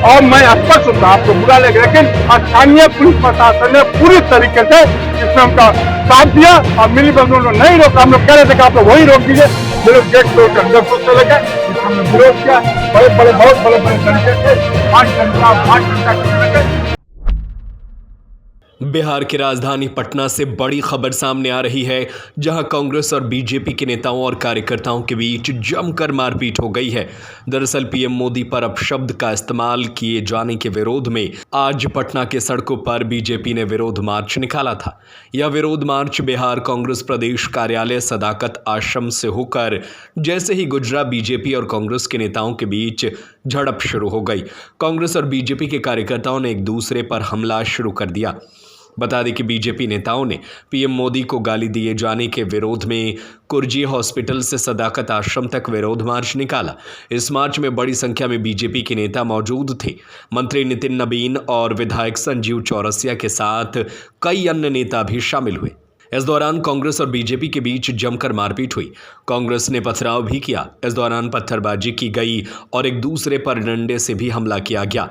और मैं स्पष्ट होता आपको बुरा लगे, लेकिन स्थानीय पुलिस प्रशासन ने पूरी तरीके से इसमें उनका साथ दिया और मिली बंधुओं ने नहीं रोका। हम लोग कह रहे थे कि आप लोग वही रोक दीजिए, ये लोग गेट तोड़ कर अंदर घुसने लगे, जिसमें हमने विरोध किया। बहुत बड़े तरीके से 5 घंटा करने लगे। बिहार की राजधानी पटना से बड़ी खबर सामने आ रही है, जहां कांग्रेस और बीजेपी के नेताओं और कार्यकर्ताओं के बीच जमकर मारपीट हो गई है। दरअसल पीएम मोदी पर अपशब्द का इस्तेमाल किए जाने के विरोध में आज पटना के सड़कों पर बीजेपी ने विरोध मार्च निकाला था। यह विरोध मार्च बिहार कांग्रेस प्रदेश कार्यालय सदाकत आश्रम से होकर जैसे ही गुजरा, बीजेपी और कांग्रेस के नेताओं के बीच झड़प शुरू हो गई। कांग्रेस और बीजेपी के कार्यकर्ताओं ने एक दूसरे पर हमला शुरू कर दिया। बता दें कि बीजेपी नेताओं ने पीएम मोदी को गाली दिए जाने के विरोध में कुर्जी हॉस्पिटल से सदाकत आश्रम तक विरोध मार्च निकाला। इस मार्च में बड़ी संख्या में बीजेपी के नेता मौजूद थे। मंत्री नितिन नवीन और विधायक संजीव चौरसिया के साथ कई अन्य नेता भी शामिल हुए। इस दौरान कांग्रेस और बीजेपी के बीच जमकर मारपीट हुई। कांग्रेस ने पथराव भी किया। इस दौरान पत्थरबाजी की गई और एक दूसरे पर डंडे से भी हमला किया गया।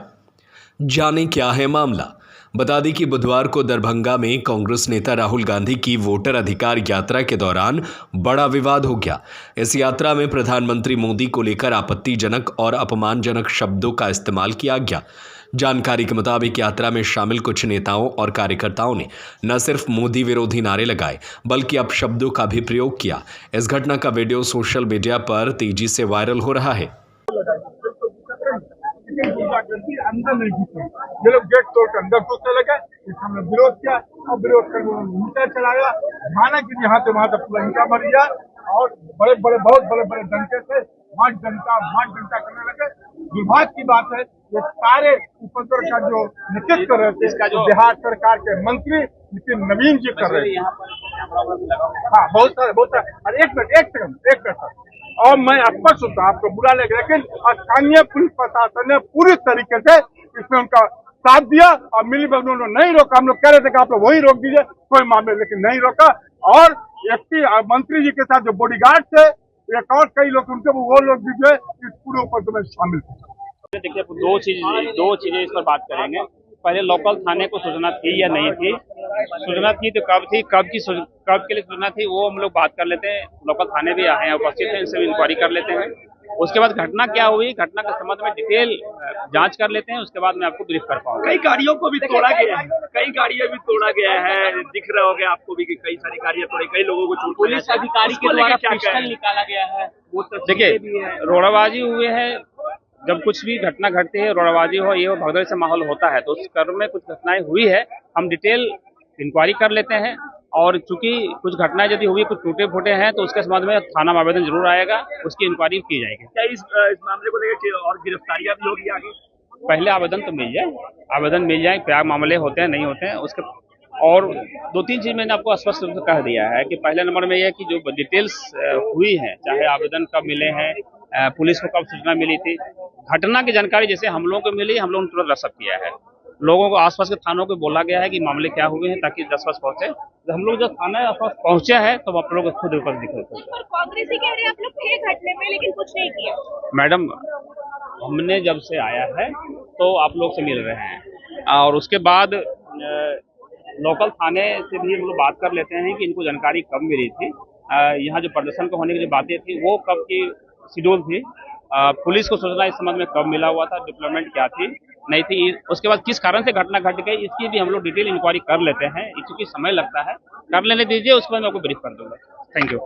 जाने क्या है मामला। बता दें कि बुधवार को दरभंगा में कांग्रेस नेता राहुल गांधी की वोटर अधिकार यात्रा के दौरान बड़ा विवाद हो गया। इस यात्रा में प्रधानमंत्री मोदी को लेकर आपत्तिजनक और अपमानजनक शब्दों का इस्तेमाल किया गया। जानकारी के मुताबिक यात्रा में शामिल कुछ नेताओं और कार्यकर्ताओं ने न सिर्फ मोदी विरोधी नारे लगाए, बल्कि अपशब्दों का भी प्रयोग किया। इस घटना का वीडियो सोशल मीडिया पर तेजी से वायरल हो रहा है। अंदर नहीं घुसे, ये लोग गेट तोड़ कर अंदर घुसने लगे, जिसका हमने विरोध किया और विरोध करके ईंटा चलाया। हालांकि यहाँ से वहां तक पूरा ईंटा भर गया और बहुत बड़े डंडे से 5 घंटा करने लगे। दुर्भाग्य की बात है, ये सारे उपद्रव का जो नेतृत्व कर रहे थे, इसका जो बिहार सरकार के मंत्री नितिन नवीन जी कर रहे थे। हाँ, बहुत सारे। और एक मिनट और मैं स्पष्ट होता आपको बुरा लगे, लेकिन स्थानीय पुलिस प्रशासन ने पूरी तरीके से इसमें उनका साथ दिया और मिली बंधुओं ने नहीं रोका। हम लोग कह रहे थे कि आप लोग वही रोक दीजिए, कोई मामले, लेकिन नहीं रोका। और एसपी मंत्री जी के साथ जो बॉडीगार्ड थे, एक और कई लोग उनके वो लोग भी जो इस पूरे उपद्रव में शामिल थे। देखिए, दो चीजें इस पर बात करेंगे। पहले लोकल थाने को सूचना थी या नहीं थी? सूचना थी तो कब थी, कब के लिए सूचना थी, वो हम लोग बात कर लेते हैं। लोकल थाने भी आए हैं, उपस्थित हैं, इनसे इंक्वायरी कर लेते हैं। उसके बाद घटना क्या हुई, घटना के संबंध में डिटेल जांच कर लेते हैं। उसके बाद मैं आपको ब्रीफ कर पाऊंगा। कई गाड़ियों को भी तोड़ा गया है, कई गाड़ियां भी तोड़ा गया है। दिख रहा होगा आपको भी कि कई सारी गाड़ियां तोड़ी, कई लोगों को चोट। पुलिस अधिकारी के द्वारा पिस्टल निकाला गया है। देखिए, रोड़ाबाजी हुए हैं। जब कुछ भी घटना घटती है, रोड़ाबाजी हो, ये भगदड़ से माहौल होता है, तो उस क्रम में कुछ घटनाएं हुई है। हम डिटेल इंक्वायरी कर लेते हैं और चूंकि कुछ घटनाएं यदि हुई, कुछ टूटे फूटे हैं, तो उसके संबंध में थाना में आवेदन जरूर आएगा, उसकी इंक्वायरी की जाएगी। क्या इस मामले को लेकर और गिरफ्तारियां भी होगी आगे? पहले आवेदन तो मिल जाए, क्या मामले होते हैं नहीं होते हैं उसके। और 2-3 चीज मैंने आपको स्पष्ट रूप से कह दिया है कि पहले नंबर में यह कि जो डिटेल्स हुई है, चाहे आवेदन कब मिले हैं, पुलिस को कब सूचना मिली थी, घटना की जानकारी जैसे हम लोगों को मिली, हम लोगों ने तुरंत रसद किया है। लोगों को आसपास के थानों को बोला गया है कि मामले क्या हुए हैं, ताकि 10 बजे पहुंचे। जब हम लोग जब थाने आसपास पहुंचे हैं, तो आप लोग खुद ऊपर दिख रहे थे। कांग्रेस ही कह रहे हैं आप लोग थे घटने में, लेकिन कुछ नहीं किया। मैडम, हमने जब से आया है तो आप लोग से मिल रहे हैं, और उसके बाद लोकल थाने से भी हम लोग बात कर लेते हैं कि इनको जानकारी कब मिली थी, यहाँ जो प्रदर्शन को होने की जो बातें थी वो कब की शेड्यूल थी, पुलिस को सूचना इस संबंध में कब मिला हुआ था, डिप्लॉयमेंट क्या थी नहीं थी, उसके बाद किस कारण से घटना घट गई, इसकी भी हम लोग डिटेल इंक्वायरी कर लेते हैं। चूंकि समय लगता है, कर लेने दीजिए, उसके बाद मैं आपको ब्रीफ कर दूंगा। Thank you.